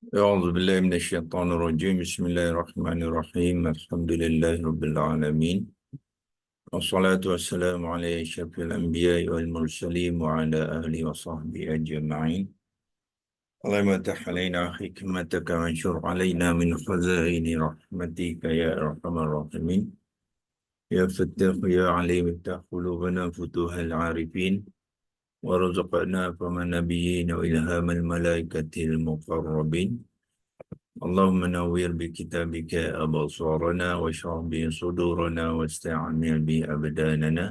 أعوذ بالله من الشيطان الرجيم بسم الله الرحمن الرحيم الحمد لله رب العالمين والصلاة والسلام على أشرف الأنبياء والمرسلين وعلى آله وصحبه أجمعين اللهم افتح علينا حكمتك وانشر علينا من خزائن رحمتك يا أرحم الراحمين يا فتاح يا عليم افتح قلوبنا فتوح العارفين وارزقنا فهم النبيين وإلهام الملائكة المقربين اللهم نوّر بكتابك أبصارنا واشرح به صدورنا واستعمل به أبداننا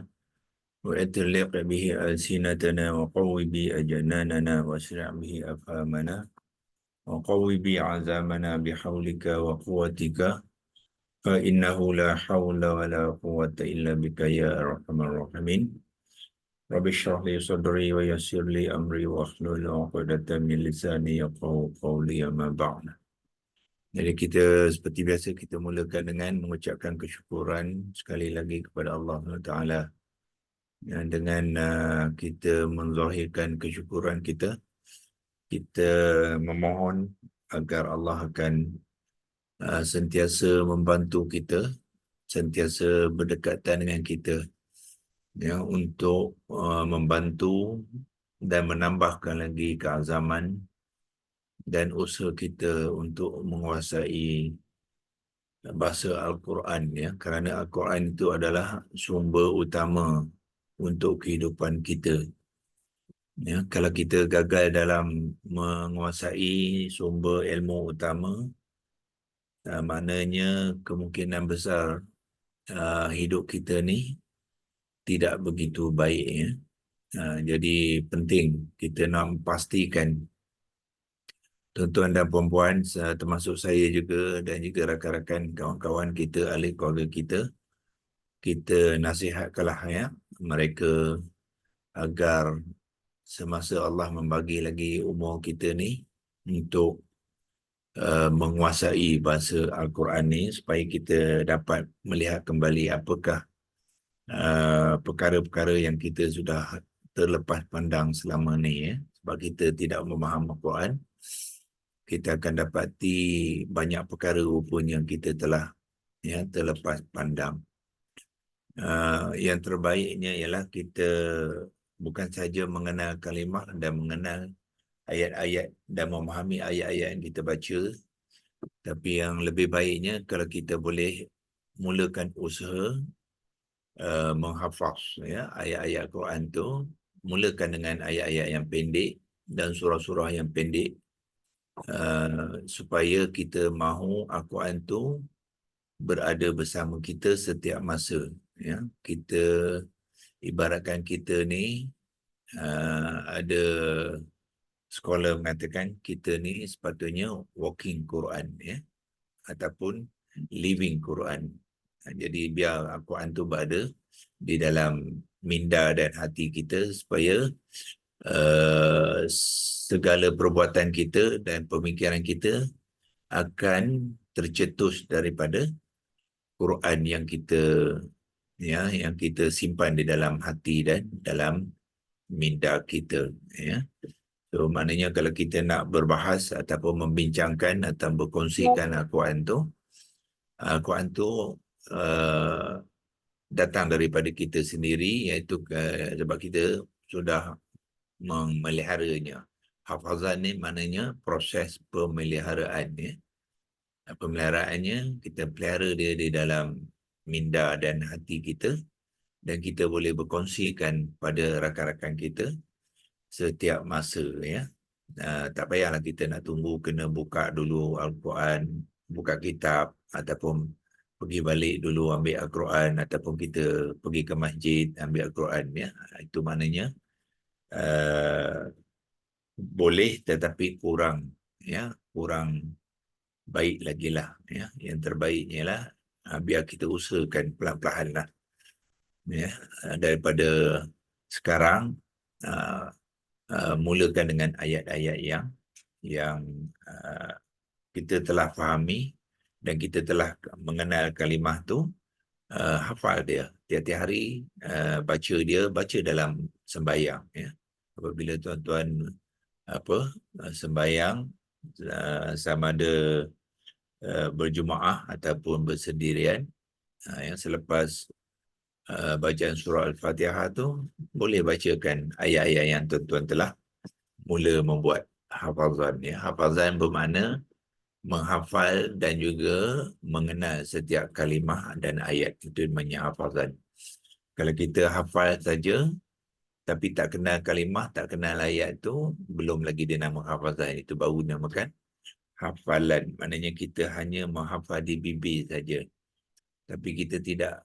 وأطلق به ألسنتنا وقوي به أجناننا واسرع به أفهامنا وقوي به عزامنا بحولك وقوتك فإنه لا حول ولا قوة إلا بك يا أرحم الراحمين رب اشرح لي صدري ويسر لي أمري واحلل عقدة من لساني يفقهوا قولي ما بعد. Jadi kita seperti biasa kita mulakan dengan mengucapkan kesyukuran sekali lagi kepada Allah Taala. Dengan kita menzahirkan kesyukuran kita, kita memohon agar Allah akan sentiasa membantu kita, sentiasa berdekatan dengan kita, ya, untuk membantu dan menambahkan lagi keazaman dan usaha kita untuk menguasai bahasa Al-Quran, ya, kerana Al-Quran itu adalah sumber utama untuk kehidupan kita. Ya, kalau kita gagal dalam menguasai sumber ilmu utama, maknanya kemungkinan besar hidup kita ni tidak begitu baik, ya. Jadi penting kita nak pastikan tuan-tuan dan puan-puan, termasuk saya juga dan juga rakan-rakan kawan-kawan kita, ahli keluarga kita nasihatkanlah, ya, mereka agar semasa Allah membagi lagi umur kita ni untuk menguasai bahasa Al-Quran ni, supaya kita dapat melihat kembali apakah perkara-perkara yang kita sudah terlepas pandang selama ni, ya. Sebab kita tidak memahami Al-Quran, kita akan dapati banyak perkara rupanya kita telah, ya, terlepas pandang. Yang terbaiknya ialah kita bukan saja mengenal kalimah dan mengenal ayat-ayat dan memahami ayat-ayat yang kita baca, tapi yang lebih baiknya kalau kita boleh mulakan usaha menghafaz, ya, ayat-ayat Quran tu, mulakan dengan ayat-ayat yang pendek dan surah-surah yang pendek, supaya kita mahu Al-Quran tu berada bersama kita setiap masa, ya. Kita ibaratkan kita ni ada scholar mengatakan kita ni sepatutnya walking Quran, ya, ataupun living Quran. Jadi biar Al-Quran tu berada di dalam minda dan hati kita, supaya segala perbuatan kita dan pemikiran kita akan tercetus daripada Quran yang kita, ya, yang kita simpan di dalam hati dan dalam minda kita, ya. So maknanya kalau kita nak berbahas ataupun membincangkan atau berkongsikan Al-Quran tu datang daripada kita sendiri, iaitu sebab kita sudah memeliharanya. Hafazan ni maknanya proses pemeliharaan, ya. Pemeliharaannya kita pelihara dia di dalam minda dan hati kita, dan kita boleh berkongsikan pada rakan-rakan kita setiap masa, ya. Tak payahlah kita nak tunggu kena buka dulu Al-Quran, buka kitab, ataupun pergi balik dulu ambil Al-Quran, ataupun kita pergi ke masjid ambil Al-Quran, ya. Itu maknanya boleh tetapi kurang, ya, kurang baik lagi lah, ya. Yang terbaiknya lah biar kita usahakan pelan-pelan lah, ya. Daripada sekarang mulakan dengan ayat-ayat yang kita telah fahami dan kita telah mengenal kalimah tu, hafal dia tiap-tiap hari, baca dalam sembahyang, ya. Apabila tuan-tuan sembahyang, sama ada berjemaah ataupun bersendirian. Yang selepas bacaan surah Al-Fatihah tu boleh bacakan ayat-ayat yang tuan-tuan telah mula membuat hafazan. Ya. Hafazan bermakna menghafal dan juga mengenal setiap kalimah dan ayat. Itu namanya hafazan. Kalau kita hafal saja tapi tak kenal kalimah, tak kenal ayat tu, belum lagi dia nama hafazan. Itu baru namakan hafalan. Maknanya kita hanya menghafal di bibir saja. Tapi kita tidak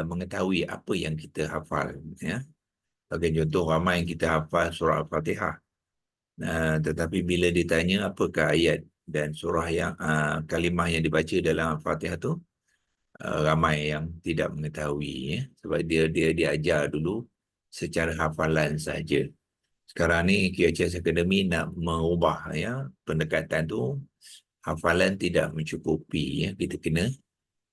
mengetahui apa yang kita hafal. Ya. Bagi contoh, ramai yang kita hafal surah Al-Fatihah. Tetapi bila ditanya apakah ayat dan surah yang kalimah yang dibaca dalam Al-Fatihah tu, ramai yang tidak mengetahui. Ya. Sebab dia diajar dulu secara hafalan saja. Sekarang ni QHS Academy nak mengubah ya pendekatan tu, hafalan tidak mencukupi. Ya. Kita kena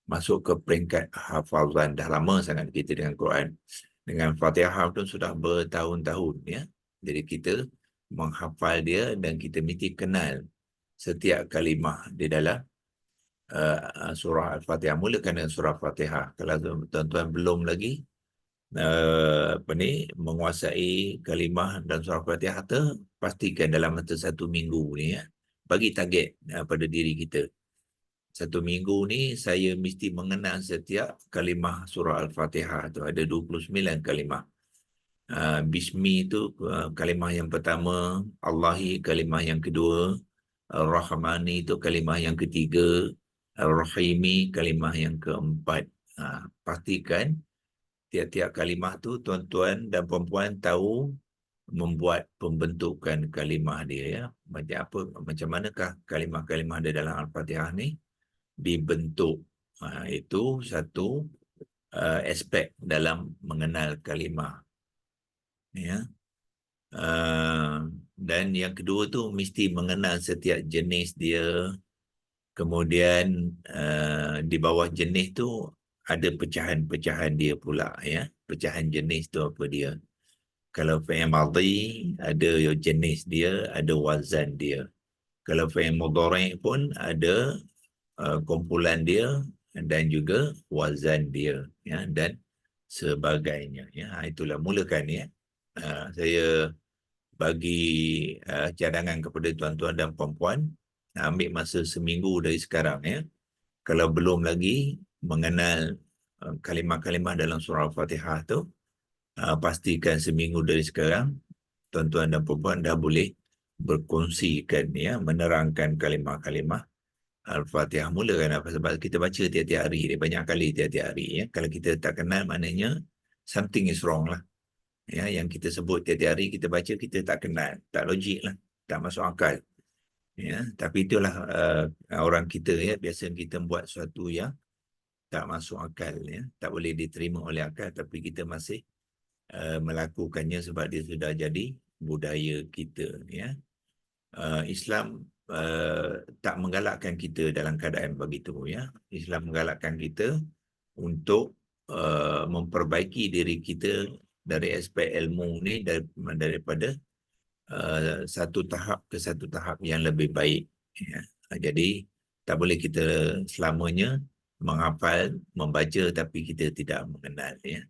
masuk ke peringkat hafazan. Dah lama sangat kita dengan Quran. Dengan Fatihah tu sudah bertahun-tahun. Ya. Jadi kita menghafal dia dan kita mesti kenal setiap kalimah di dalam surah Al-Fatihah. Mulakan dengan surah Fatihah. Kalau tuan-tuan belum lagi menguasai kalimah dan surah Fatihah tu, pastikan dalam masa 1 minggu ni ya, bagi target pada diri kita. 1 minggu ni saya mesti mengenal setiap kalimah surah Al-Fatihah tu. Ada 29 kalimah. Bismi itu kalimah yang pertama, Allahi kalimah yang kedua, Ar-Rahmani itu kalimah yang ketiga, Ar-Rahimi kalimah yang keempat. Pastikan tiap-tiap kalimah tu tuan-tuan dan puan-puan tahu membuat pembentukan kalimah dia ya. Macam manakah kalimah-kalimah di dalam Al-Fatihah ni dibentuk. Itu satu aspek dalam mengenal kalimah. Ya. Dan yang kedua tu mesti mengenal setiap jenis dia. Kemudian di bawah jenis tu ada pecahan-pecahan dia pula ya. Pecahan jenis tu apa dia. Kalau fi'il madhi ada jenis dia, ada wazan dia. Kalau fi'il mudhari' pun ada kumpulan dia dan juga wazan dia ya, dan sebagainya ya. Itulah mulakan ya. Saya bagi cadangan kepada tuan-tuan dan puan-puan, ambil masa 1 minggu dari sekarang ya. Kalau belum lagi mengenal kalimah-kalimah dalam surah Al-Fatihah tu, pastikan 1 minggu dari sekarang tuan-tuan dan puan-puan dah boleh berkongsikan ya, menerangkan kalimah-kalimah Al-Fatihah. Mulakan apa? Sebab kita baca tiap-tiap hari, dia banyak kali tiap-tiap hari ya. Kalau kita tak kenal, maknanya something is wrong lah. Ya, yang kita sebut tiap-tiap hari kita baca, kita tak kenal, tak logik lah, tak masuk akal. Ya, tapi itulah orang kita ya, biasa kita buat sesuatu yang tak masuk akal ya, tak boleh diterima oleh akal, tapi kita masih melakukannya sebab dia sudah jadi budaya kita ya. Islam tak menggalakkan kita dalam keadaan begitu ya. Islam menggalakkan kita untuk memperbaiki diri kita dari aspek ilmu ni daripada satu tahap ke satu tahap yang lebih baik ya. Jadi tak boleh kita selamanya menghafal, membaca tapi kita tidak mengenal ya.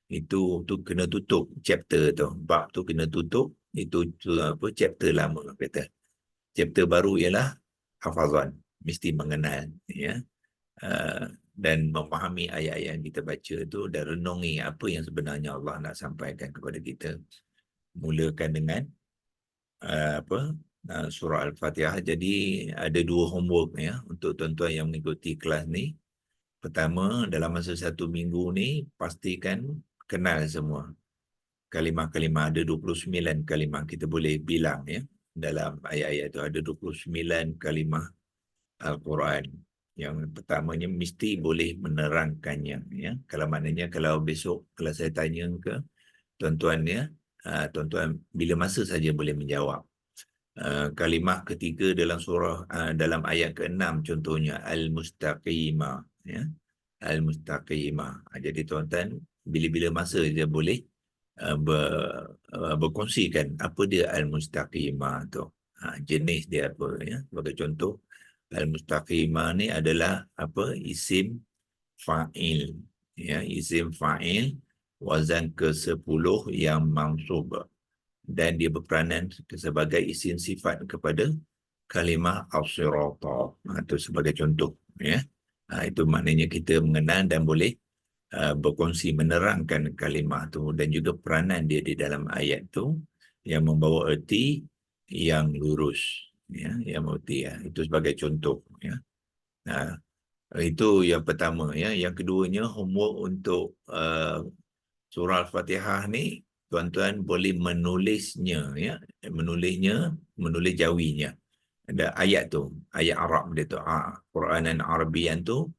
Itu tu kena tutup chapter tu, bab tu kena tutup. Itu apa, chapter lama kata. Chapter baru ialah hafazan, mesti mengenal ya, dan memahami ayat-ayat yang kita baca tu dan renungi apa yang sebenarnya Allah nak sampaikan kepada kita. Mulakan dengan surah Al-Fatihah. Jadi ada 2 homework ya untuk tuan-tuan yang mengikuti kelas ni. Pertama, dalam masa 1 minggu ni pastikan kenal semua kalimah-kalimah. Ada 29 kalimah, kita boleh bilang ya. Dalam ayat-ayat itu ada 29 kalimah Al-Quran. Yang pertamanya mesti boleh menerangkannya ya. Kalau maknanya kalau besok kalau saya tanya ke tuan-tuan ya, tuan-tuan bila masa saja boleh menjawab. Kalimah ketiga dalam surah dalam ayat ke-6 contohnya Al-Mustaqimah ya. Al-Mustaqimah. Jadi tuan-tuan bila-bila masa dia boleh berkongsikan apa dia Al-Mustaqimah tu. Jenis dia apa ya. Sebagai contoh, al-mustaqimah ni adalah apa? Isim fa'il. Ya, isim fa'il wazan ke-10 yang mansub, dan dia berperanan sebagai isim sifat kepada kalimah as-sirata. Itu sebagai contoh ya. Itu maknanya kita mengenal dan boleh berkongsi menerangkan kalimah tu, dan juga peranan dia di dalam ayat tu yang membawa erti yang lurus ya, yang erti ya. Itu sebagai contoh ya. Nah, itu yang pertama ya. Yang keduanya, homework untuk surah Al-Fatihah ni, tuan-tuan boleh menulisnya ya, menulis jawinya. Ada ayat tu, ayat Arab dia tu, Quranan Arabian tu,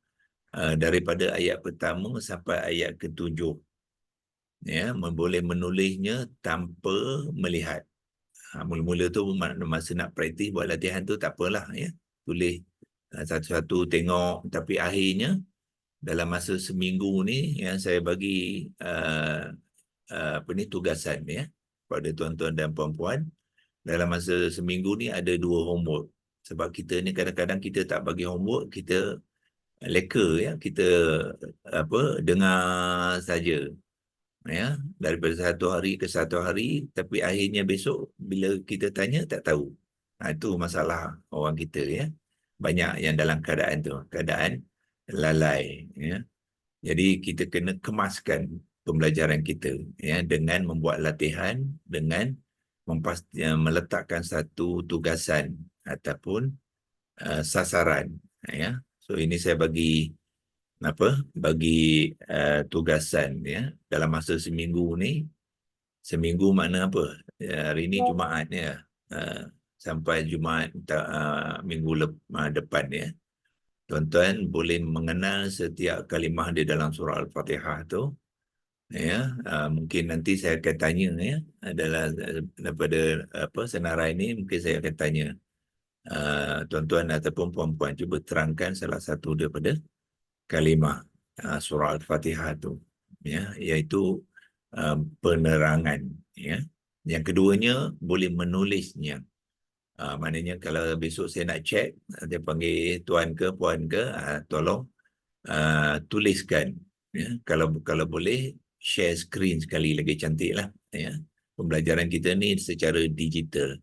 daripada ayat pertama sampai ayat ketujuh ya, boleh menulisnya tanpa melihat. Mula-mula tu masa nak praktis buat latihan tu tak apalah ya, tulis satu-satu tengok, tapi akhirnya dalam masa seminggu ni yang saya bagi apa ni, tugasan ya pada tuan-tuan dan puan-puan. Dalam masa seminggu ni ada 2 homework. Sebab kita ni kadang-kadang kita tak bagi homework, kita leka ya, kita apa, dengar saja ya, daripada satu hari ke satu hari, tapi akhirnya besok bila kita tanya tak tahu. Itu masalah orang kita ya. Banyak yang dalam keadaan tu, keadaan lalai ya. Jadi kita kena kemaskan pembelajaran kita ya, dengan membuat latihan, dengan meletakkan satu tugasan ataupun sasaran ya. So ini saya bagi tugasan ya dalam masa seminggu ni. Seminggu makna apa? Hari ini Jumaat ya. Sampai Jumaat minggu depan ya. Tuan-tuan boleh mengenal setiap kalimah di dalam surah Al-Fatihah tu ya. Mungkin nanti saya akan tanya ya, adalah daripada apa senarai ini, mungkin saya akan tanya tuan-tuan ataupun puan-puan cuba terangkan salah satu daripada kalimah surah Al-Fatihah tu ya, iaitu penerangan ya. Yang keduanya, boleh menulisnya. Maknanya kalau besok saya nak cek, dia panggil tuan ke puan ke, tolong tuliskan ya. Kalau boleh share screen sekali lagi cantik lah ya. Pembelajaran kita ni secara digital.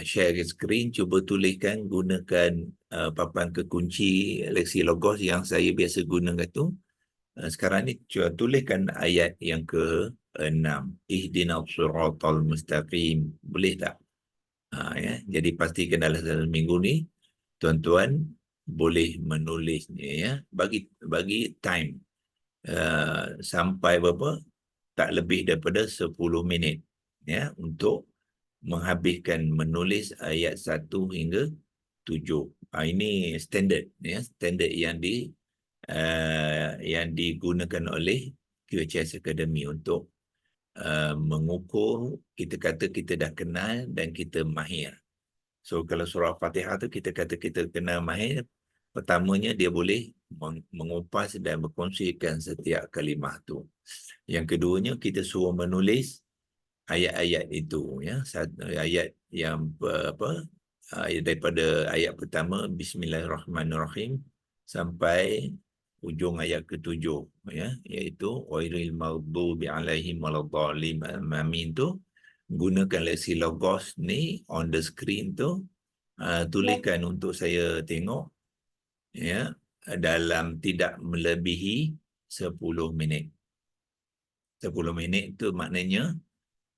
Share screen, cuba tuliskan, gunakan papan kekunci Lexilogos yang saya biasa gunakan tu. Sekarang ni cuba tuliskan ayat yang ke-6, ihdinas siratal mustaqim. Boleh tak? Ya. Jadi pastikan dalam minggu ni tuan-tuan boleh menulisnya ya. Bagi time sampai berapa? Tak lebih daripada 10 minit ya, untuk menghabiskan menulis ayat 1 hingga 7. Ini standard ya, standard yang digunakan oleh QHS Academy untuk mengukur, kita kata kita dah kenal dan kita mahir. So kalau surah Fatihah tu kita kata kita kenal mahir, pertamanya dia boleh mengupas dan berkongsikan setiap kalimah tu. Yang keduanya, kita suruh menulis ayat-ayat itu ya. Ayat yang daripada ayat pertama Bismillahirrahmanirrahim sampai ujung ayat ke-7 ya, iaitu ghairil maghdubi alaihim waladdallin, amin tu. Gunakan Lexilogos ni on the screen tu, tuliskan untuk saya tengok ya, dalam tidak melebihi 10 minit. 10 minit tu maknanya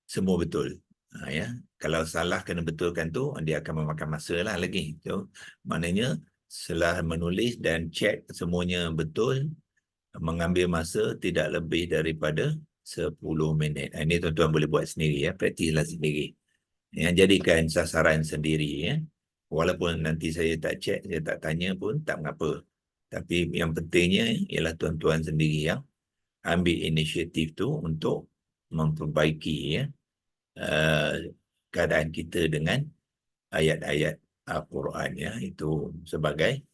semua betul. Ya. Kalau salah kena betulkan tu, dia akan memakan masa lah lagi. So, maknanya setelah menulis dan cek semuanya betul, mengambil masa tidak lebih daripada 10 minit. Ini tuan-tuan boleh buat sendiri ya, praktislah sendiri. Ya, jadikan sasaran sendiri ya. Walaupun nanti saya tak cek, saya tak tanya pun tak mengapa. Tapi yang pentingnya ialah tuan-tuan sendiri yang ambil inisiatif tu untuk memperbaiki ya keadaan kita dengan ayat-ayat Al-Quran ya. Itu sebagai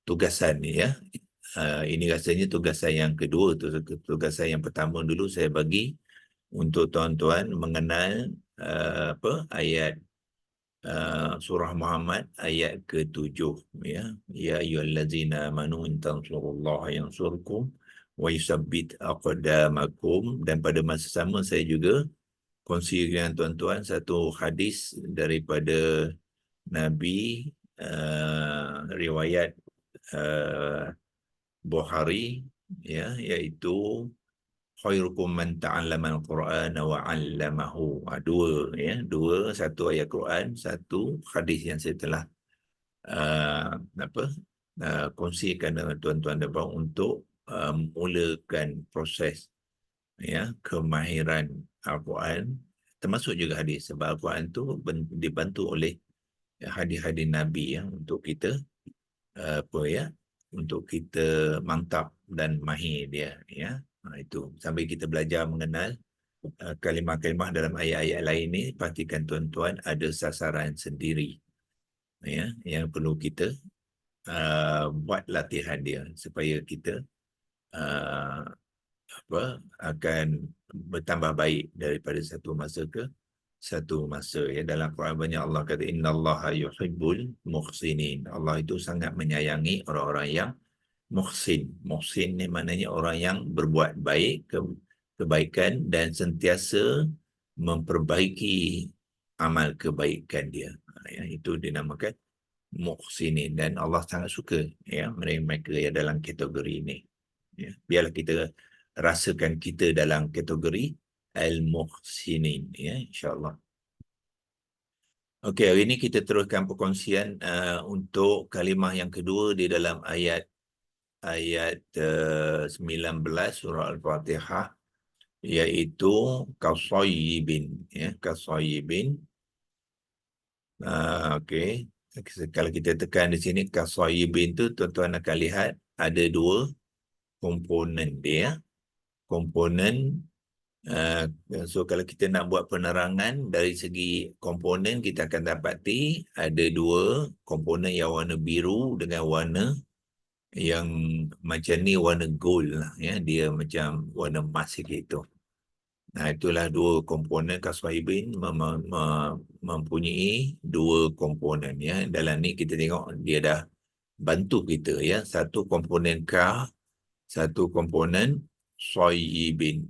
tugasan ya. Ini rasanya tugasan yang kedua. Tugasan yang pertama dulu saya bagi untuk tuan-tuan mengenal ayat surah Muhammad ayat ke-7, ya. Ya ayyuhallazina amanu in tansurullaha yansurkum wa yusabbit aqdamakum. Dan pada masa sama saya juga kongsi dengan tuan-tuan satu hadis daripada Nabi, riwayat Bukhari, ya, iaitu khairukum man ta'allama al-Quran wa 'allamahu. Dua, ya, satu ayat Quran, satu hadis yang saya telah uh, apa kongsikan dengan tuan-tuan dan puan untuk mulakan proses, ya, kemahiran Al-Quran, termasuk juga hadis, sebab Al-Quran tu dibantu oleh hadis-hadis Nabi, ya, untuk kita untuk kita mantap dan mahir dia, ya. Itu sambil kita belajar mengenal kalimah-kalimah dalam ayat-ayat lain ni, pastikan tuan-tuan ada sasaran sendiri, ya, yang perlu kita buat latihan dia supaya kita uh, akan bertambah baik daripada satu masa ke satu masa, ya. Dalam Quran banyak Allah kata innallaha yuhibbul muhsinin. Allah itu sangat menyayangi orang-orang yang muhsin. Muhsin ni maknanya orang yang berbuat baik, kebaikan, dan sentiasa memperbaiki amal kebaikan dia. Ya, itu dinamakan muhsinin, dan Allah sangat suka, ya, mereka yang dalam kategori ini. Ya, biarlah kita rasakan kita dalam kategori al-muhsinin, ya, insya-Allah. Okey, hari ini kita teruskan perkongsian untuk kalimah yang kedua di dalam ayat 19 surah Al-Fatihah, iaitu kasayyibin, ya, kasayyibin. Okey, kalau kita tekan di sini kasayyibin tu, tuan-tuan akan lihat ada dua komponen dia. Komponen so kalau kita nak buat penerangan dari segi komponen, kita akan dapati ada dua komponen yang warna biru dengan warna yang macam ni, warna gold lah, ya, dia macam warna emas sikit tu. Nah, itulah dua komponen. Kaswahibin mempunyai dua komponen, ya. Dalam ni kita tengok dia dah bantu kita, ya. Satu komponen ka, satu komponen soyibin.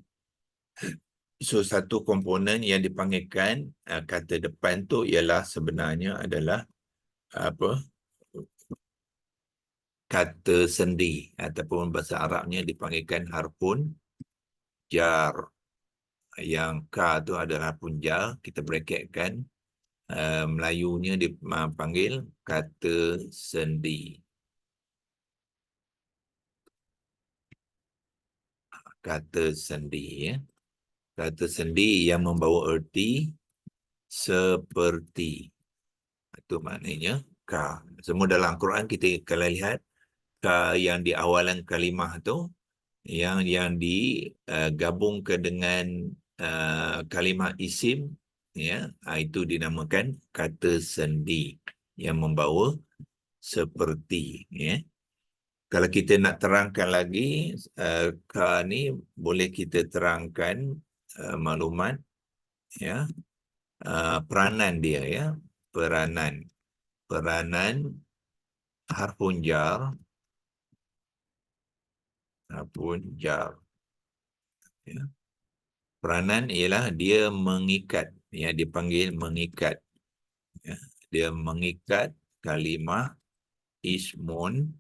So satu komponen yang dipanggilkan kata depan tu ialah sebenarnya adalah apa? Kata sendi, ataupun bahasa Arabnya dipanggilkan harfun jar. Yang ka tu adalah harfun jar, kita bracketkan. Melayunya dipanggil kata sendi. Kata sendi, ya. Kata sendi yang membawa erti seperti. Itu maknanya ka. Semua dalam Quran kita kalau lihat ka yang di awalan kalimah tu, yang digabungkan dengan kalimah isim, ya, itu dinamakan kata sendi yang membawa seperti, ya. Kalau kita nak terangkan lagi, ka ni boleh kita terangkan maklumat, ya, peranan dia, ya, peranan harfun jar, ya. Peranan ialah dia mengikat, ya, dipanggil mengikat, ya. Dia mengikat kalimah ismun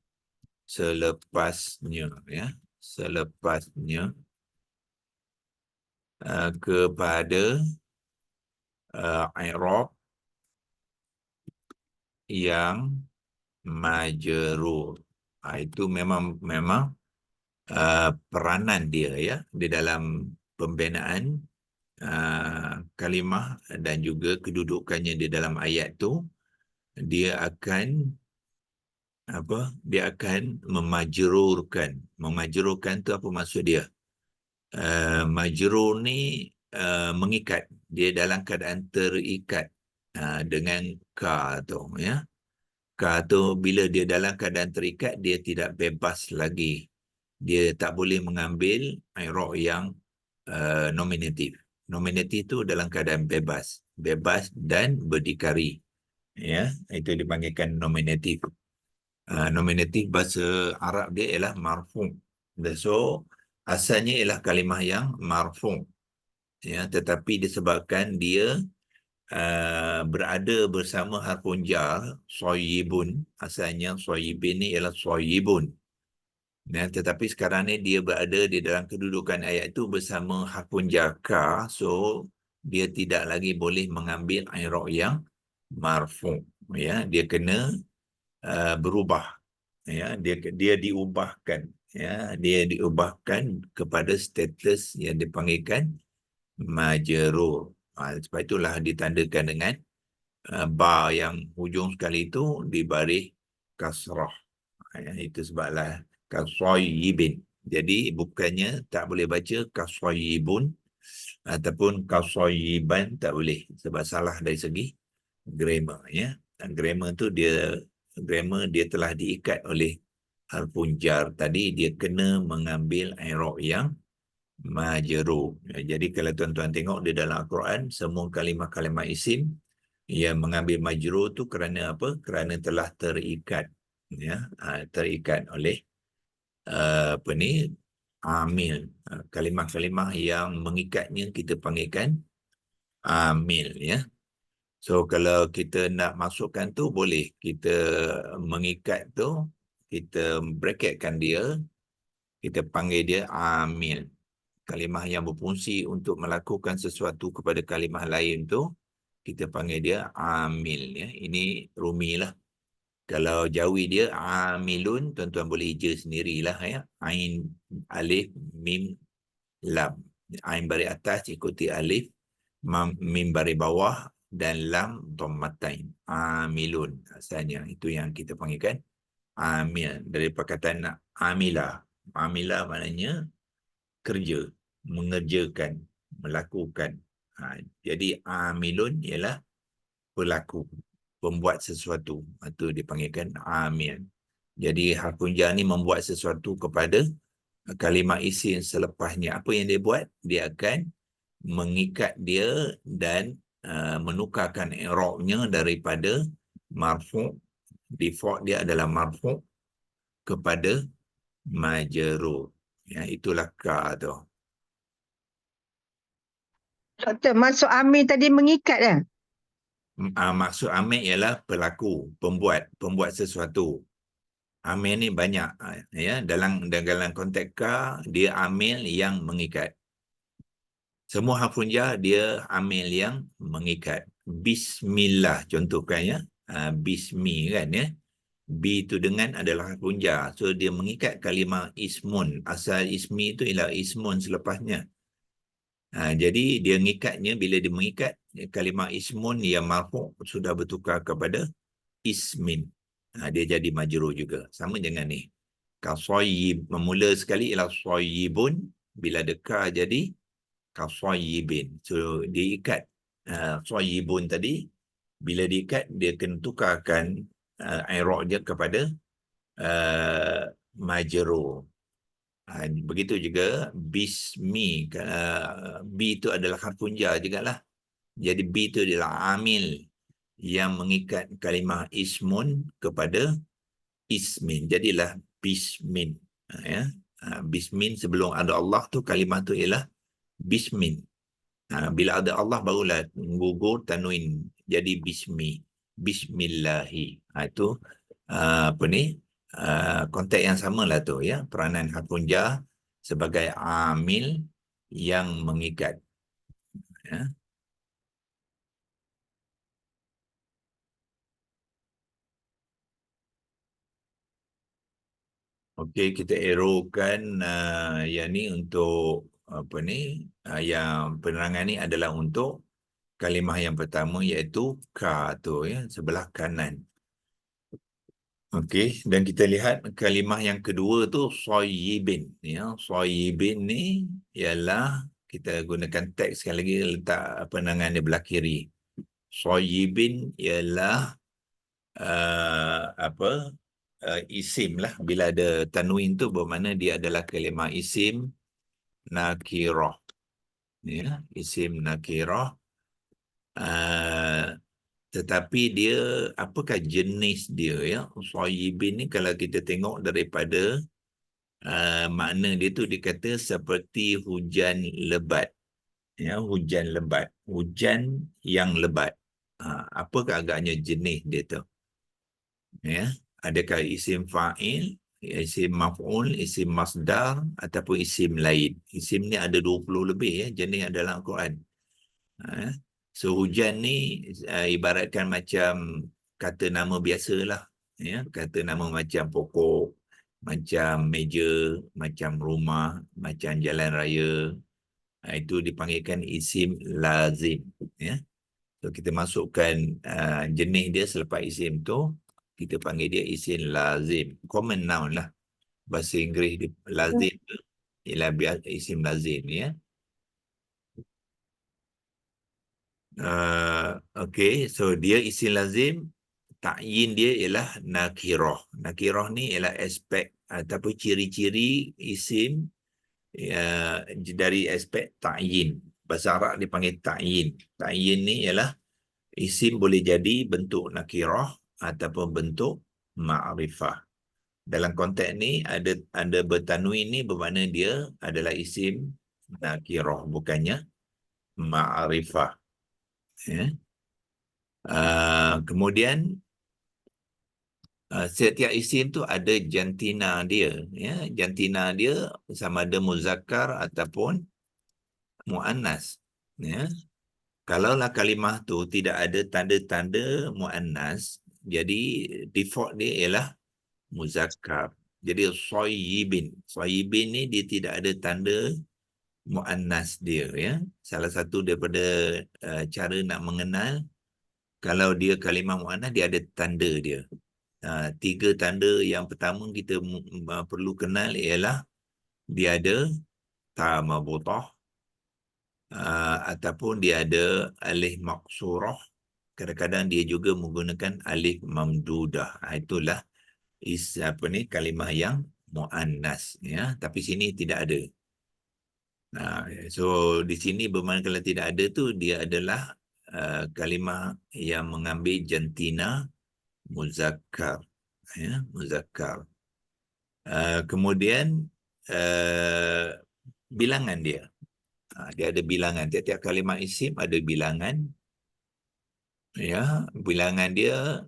selepasnya, ya, selepasnya kepada i'rab yang majrur. Itu memang peranan dia, ya, di dalam pembinaan kalimah dan juga kedudukannya di dalam ayat tu. Dia akan memajrurkan tu apa maksud dia? Majrur ni mengikat, dia dalam keadaan terikat dengan ka tu, ya. Ka tu bila dia dalam keadaan terikat, dia tidak bebas lagi. Dia tak boleh mengambil i'rab yang nominatif. Nominatif itu dalam keadaan bebas. Bebas dan berdikari. Ya, itu dipanggilkan nominatif. Nominatif bahasa Arab dia ialah marfu'. So, asalnya ialah kalimah yang marfu'. Ya, tetapi disebabkan dia berada bersama harfun jar, soyibun. Asalnya soyibin ni ialah soyibun. Nah, tetapi sekarang ni dia berada di dalam kedudukan ayat itu bersama harfun jar ka, so dia tidak lagi boleh mengambil i'rab yang marfu'. Ya, dia kena berubah. Ya, dia diubahkan. Ya, dia diubahkan kepada status yang dipanggilkan majrur. Sebab itulah ditandakan dengan ba yang hujung sekali itu di baris kasrah. Ya, itu sebablah kasoyibin. Jadi bukannya tak boleh baca kasoyibun ataupun kasoyiban, tak boleh. Sebab salah dari segi grammar. Ya. Dan grammar tu dia telah diikat oleh harfun jar tadi, dia kena mengambil i'rab yang majrur. Ya, jadi kalau tuan-tuan tengok di dalam Al-Quran, semua kalimah-kalimah isim yang mengambil majrur tu kerana apa? Kerana telah terikat. Ya, terikat oleh apa ni, amil. Kalimah-kalimah yang mengikatnya kita panggilkan amil. Ya. So kalau kita nak masukkan tu, boleh kita mengikat tu, kita bracketkan dia, kita panggil dia amil. Kalimah yang berfungsi untuk melakukan sesuatu kepada kalimah lain tu, kita panggil dia amil. Ya. Ini rumi lah. Kalau jawi dia amilun, tuan-tuan boleh hija sendirilah. Ya. Ain, alif, mim, lam. Ain baris atas ikuti alif, mim baris bawah, dan lam dhammatain. Amilun asalnya. Itu yang kita panggilkan amil. Dari perkataan amila. Amila maknanya kerja, mengerjakan, melakukan. Jadi amilun ialah pelaku, pembuat sesuatu. Itu dipanggilkan amil. Jadi harfun jar ni membuat sesuatu kepada kalimah isim selepasnya. Apa yang dia buat? Dia akan mengikat dia dan menukarkan i'rabnya daripada marfu', default dia adalah marfu' kepada majrur. Ya, itulah ka tu. Doktor, maksud Amir tadi mengikat ya? Maksud amil ialah pelaku, pembuat sesuatu. Amil ni banyak. Ya, dalam konteks ka, dia amil yang mengikat. Semua harfun jar dia amil yang mengikat. Bismillah contohkannya. Bismi kan ya. Bi itu dengan adalah harfun jar. So dia mengikat kalimah ismun. Asal ismi itu ialah ismun selepasnya. Jadi dia ngikatnya, bila dia mengikat kalimah ismun yang marfu' sudah bertukar kepada ismin. Dia jadi majrur juga. Sama dengan ni. Kasoyib, memula sekali ialah soyibun. Bila deka jadi kasoyibin. So diikat soyibun tadi. Bila diikat, dia kena tukarkan i'rab dia kepada majrur. Begitu juga bismi. Bi itu adalah harfun jar jugalah. Jadi bi itu adalah amil yang mengikat kalimah ismun kepada ismin. Jadilah bismin. Ya. Bismin sebelum ada Allah tu, kalimah tu ialah bismin. Bila ada Allah barulah gugur tanwin jadi bismi. Bismillahi. Itu apa ni? Konteks yang sama lah tu ya. Peranan harfun jar sebagai amil yang mengikat. Ya. Okey, kita arrowkan yang ni untuk apa ni? Yang penerangan ni adalah untuk kalimah yang pertama, iaitu ka tu ya, sebelah kanan. Okey, dan kita lihat kalimah yang kedua tu soyibin ya. Soyibin ni ialah, kita gunakan teks sekali lagi, letak penangan di belah kiri. Soyibin ialah isim lah. Bila ada tanwin tu bermakna dia adalah kalimah isim nakirah. ya, isim nakirah. Tetapi dia, apakah jenis dia, ya? Sayyibin ni kalau kita tengok daripada makna dia tu, dikata seperti hujan lebat, ya, hujan lebat, hujan yang lebat. Apakah agaknya jenis dia tu, ya? Adakah isim fa'il, isim maf'ul, isim masdar, ataupun isim lain? Isim ni ada 20 lebih, ya, jenis dalam Al-Quran. So hujan ni ibaratkan macam kata nama biasalah, ya, kata nama macam pokok, macam meja, macam rumah, macam jalan raya. Itu dipanggilkan isim lazim, ya. So kita masukkan jenis dia selepas isim tu, kita panggil dia isim lazim, common noun lah. Bahasa Inggeris dia, lazim tu ialah isim lazim, ya. Okey, so dia isim lazim, ta'yin dia ialah nakirah. Nakirah ni ialah aspek ataupun ciri-ciri isim dari aspek ta'yin. Bahasa Arab dipanggil ta'yin. Ta'yin ni ialah isim boleh jadi bentuk nakirah ataupun bentuk ma'rifah. Dalam konteks ni ada bertanwin ni bermakna dia adalah isim nakirah, bukannya ma'rifah. Ya. Kemudian setiap isim tu ada jantina dia, ya. Jantina dia sama ada muzakkar ataupun muannas, ya. Kalaulah kalimah tu tidak ada tanda-tanda muannas, jadi default dia ialah muzakkar. Jadi sayyibin ni dia tidak ada tanda muannas dia, ya. Salah satu daripada cara nak mengenal kalau dia kalimah muannas, dia ada tanda dia. 3 tanda yang pertama kita perlu kenal ialah dia ada ta marbutah, ataupun dia ada alif maqsurah. Kadang-kadang dia juga menggunakan alif mamdudah. Itulah kalimah yang muannas, ya. Tapi sini tidak ada. So di sini bermakna kalau tidak ada tu dia adalah kalimah yang mengambil jantina muzakkar, ya, muzakkar. Kemudian bilangan dia. Dia ada bilangan. Tiap-tiap kalimah isim ada bilangan. Ya, bilangan dia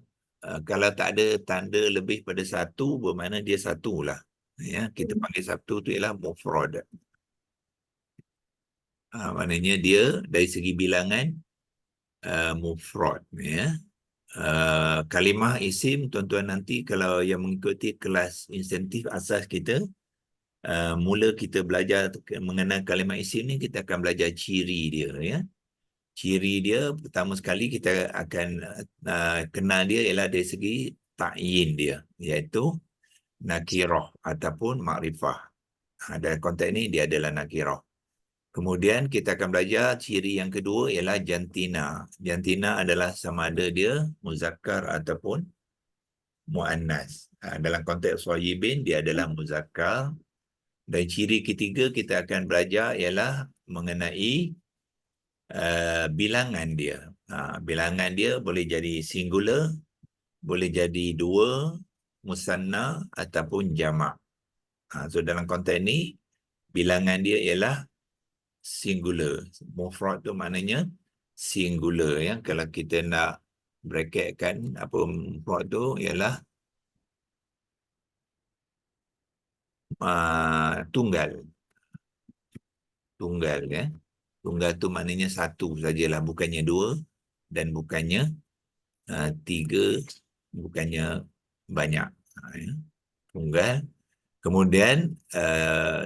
kalau tak ada tanda lebih pada satu, bermakna dia satulah. Ya, kita panggil satu tu ialah mufrad. Maknanya dia dari segi bilangan mufrad, ya. Kalimah isim, tuan-tuan nanti kalau yang mengikuti kelas insentif asas kita, mula kita belajar mengenal kalimah isim ni, kita akan belajar ciri dia, ya. Ciri dia pertama sekali kita akan kenal dia ialah dari segi ta'yin dia, iaitu nakirah ataupun makrifah. Dalam konteks ni dia adalah nakirah. Kemudian kita akan belajar ciri yang kedua ialah jantina. Jantina adalah sama ada dia muzakkar ataupun muannas. Dalam konteks sayyibin dia adalah muzakkar. Dan ciri ketiga kita akan belajar ialah mengenai bilangan dia. Bilangan dia boleh jadi singular, boleh jadi dua, musanna ataupun jamak. So dalam konteks ni bilangan dia ialah singular. Mufrad tu maknanya singular, ya. Kalau kita nak bracketkan apa mufrad tu ialah tunggal. Tunggal, ya. Tunggal tu maknanya satu sajalah, bukannya dua dan bukannya tiga, bukannya banyak. Ya. Tunggal. Kemudian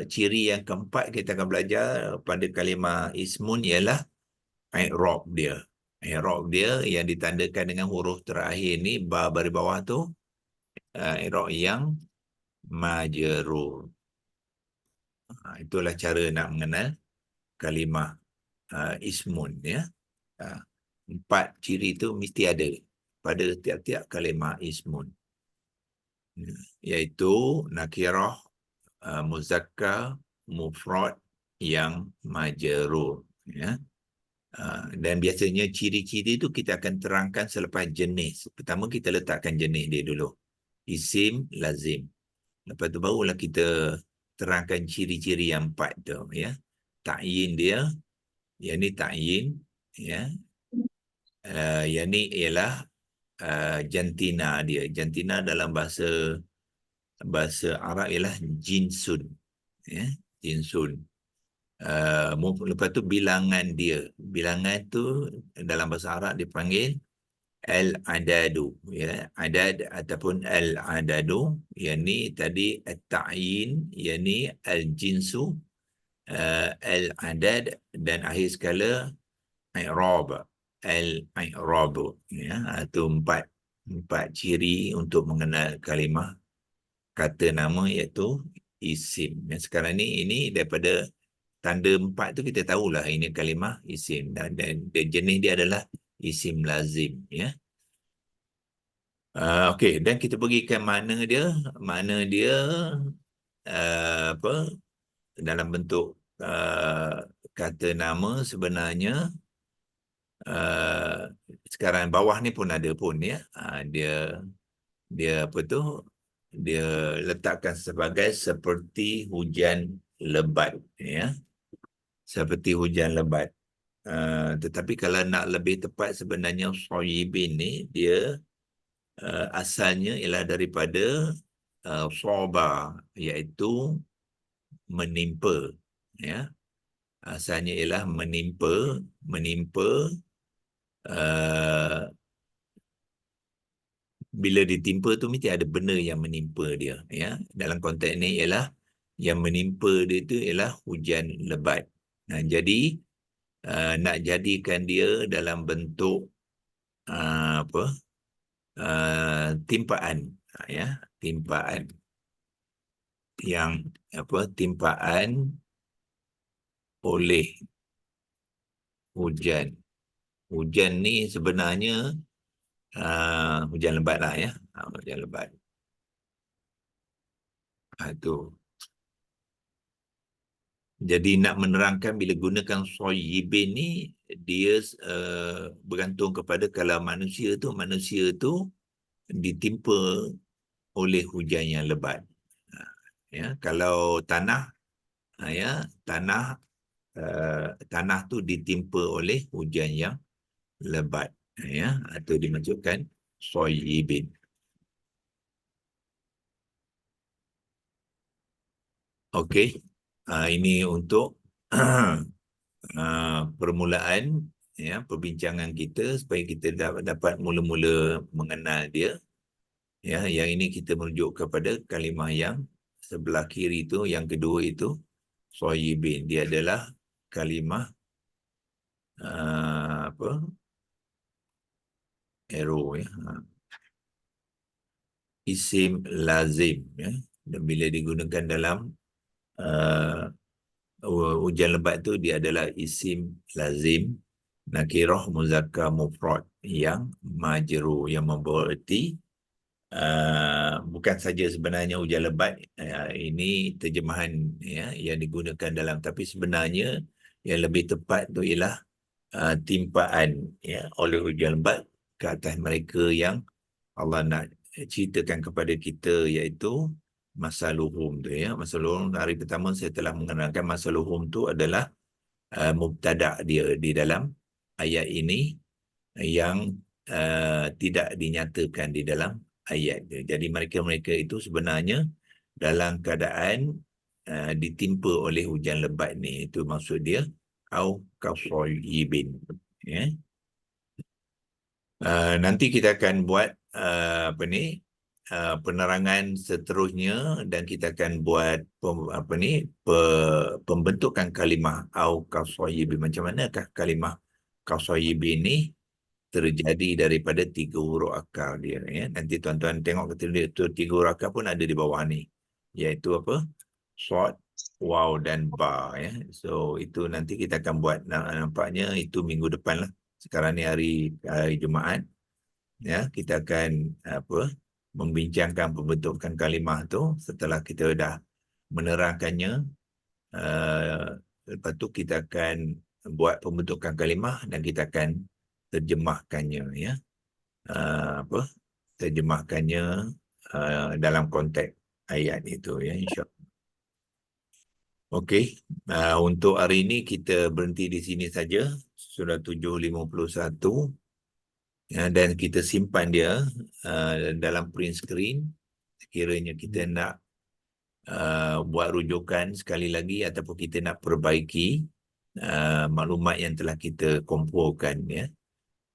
ciri yang keempat kita akan belajar pada kalimah ismun ialah i'rab dia. I'rab dia yang ditandakan dengan huruf terakhir ni, ba baris bawah tu, i'rab yang majrur. Itulah cara nak mengenal kalimah ismun, ya. 4 ciri tu mesti ada pada tiap-tiap kalimah ismun, iaitu nakirah, muzakkar, mufrad yang majrur. Ya. Dan biasanya ciri-ciri itu kita akan terangkan selepas jenis. Pertama kita letakkan jenis dia dulu. Isim, lazim. Lepas tu barulah kita terangkan ciri-ciri yang 4 tu. Ya. Ta'yin dia, yang ni ta'yin. Ya. Yang ni ialah jantina dia. Jantina dalam bahasa Arab ialah jinsun. Ya. Jinsun. Lepas tu bilangan dia. Bilangan tu dalam bahasa Arab dipanggil al-adadu. Ya. Adad ataupun al-adadu. Yang ni tadi at-ta'yin. Yang ni al-jinsu. Al-adad. Dan akhir sekala i'rab. Al-i'rab. Ya. Itu empat ciri untuk mengenal kalimah kata nama iaitu isim. Yang sekarang ni ini daripada tanda 4 tu kita tahulah ini kalimah isim dan jenis dia adalah isim lazim. Ya. Okey, dan kita pergikan makna dia. Makna dia apa dalam bentuk kata nama sebenarnya sekarang bawah ni pun ada pun ya. Dia apa tu? Dia letakkan sebagai seperti hujan lebat ya. Seperti hujan lebat. Tetapi kalau nak lebih tepat sebenarnya soyibin ni dia asalnya ialah daripada soba iaitu menimpa ya. Asalnya ialah menimpa bila ditimpa tu mesti ada benda yang menimpa dia ya. Dalam konteks ni ialah yang menimpa dia tu ialah hujan lebat. Jadi nak jadikan dia dalam bentuk timpaan ya, timpaan yang timpaan oleh hujan. Hujan ni sebenarnya hujan lebat lah ya, hujan lebat. Itu. Jadi nak menerangkan bila gunakan soyibin ni dia bergantung kepada kalau manusia tu ditimpa oleh hujan yang lebat. Ya, kalau tanah ya, tanah tu ditimpa oleh hujan yang lebat ya, atau dimaksudkan soyibin. Okey. Ini untuk permulaan ya perbincangan kita supaya kita dapat mula-mula mengenal dia. Ya, yang ini kita merujuk kepada kalimah yang sebelah kiri itu, yang kedua itu soyibin. Dia adalah kalimah arrow ya. Isim lazim ya. Dan bila digunakan dalam hujan lebat tu dia adalah isim lazim nakirah muzakkar mufrad yang majrur, yang membawa erti bukan saja sebenarnya hujan lebat ini terjemahan ya yang digunakan dalam, tapi sebenarnya yang lebih tepat tu ialah timpaan ya oleh hujan lebat ke atas mereka yang Allah nak ceritakan kepada kita, iaitu masaluhum tu ya. Masaluhum hari pertama saya telah mengenalkan masaluhum tu adalah mubtada' dia di dalam ayat ini yang tidak dinyatakan di dalam ayat dia. Jadi mereka-mereka itu sebenarnya dalam keadaan ditimpa oleh hujan lebat ni, itu maksud dia au kasoyibin ya. Nanti kita akan buat penerangan seterusnya dan kita akan buat pembentukan kalimah au kasoyibin. Macam manakah kalimah kasoyibin ni terjadi daripada 3 huruf akar dia ya. Nanti tuan-tuan tengok itu 3 huruf akar pun ada di bawah ni, iaitu apa? Shod, waw dan ba ya. So itu nanti kita akan buat, nampaknya itu minggu depan lah. Sekarang ni hari Jumaat ya, kita akan membincangkan pembentukan kalimah tu. Setelah kita dah menerangkannya, lepas tu kita akan buat pembentukan kalimah dan kita akan terjemahkannya, ya. Terjemahkannya dalam konteks ayat itu, ya, insya-Allah. Okey, untuk hari ini kita berhenti di sini saja, sudah 7:51, ya, dan kita simpan dia dalam print screen. Sekiranya kita nak buat rujukan sekali lagi ataupun kita nak perbaiki maklumat yang telah kita kumpulkan, ya,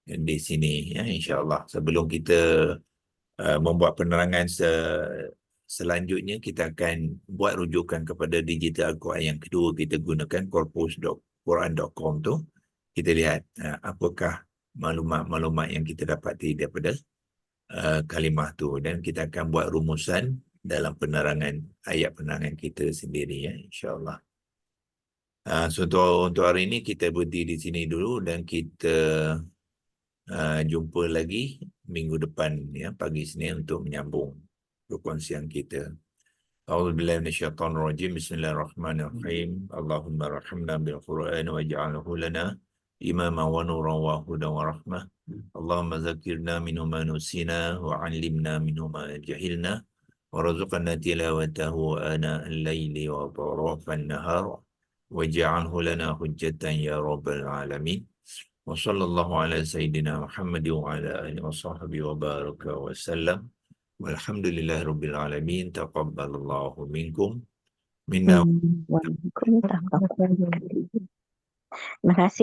di sini, ya, insya-Allah. Sebelum kita membuat penerangan selanjutnya, kita akan buat rujukan kepada digital Al-Quran yang kedua kita gunakan, corpus.quran.com tu. Kita lihat apakah maklumat-maklumat yang kita dapati daripada kalimah tu, dan kita akan buat rumusan dalam penerangan ayat penerangan kita sendiri, ya, insya-Allah. So untuk hari ini kita berhenti di sini dulu, dan kita jumpa lagi minggu depan, ya, pagi Senin, untuk menyambung perkongsian kita. A'udzubillahi minasyaitonir rajim. Bismillahirrahmanirrahim. Allahumma rahimna bil Qur'an waj'alhu lana imaman wa nuran wa hudan wa rahmah. Allahumma zakirna minhu ma nusina wa 'allimna minhu ma jahilna warzuqna tilawatahu ana al-laili wa atrafan nahar waj'alhu lana hujjatan ya rabbal alamin. Wa sallallahu ala sayyidina Muhammad wa ala alihi wa sahbihi wa baraka wa sallam. Walhamdulillahirabbil alamin. Taqabbalallahu minkum minna. Waalaikumsalam. Terima kasih.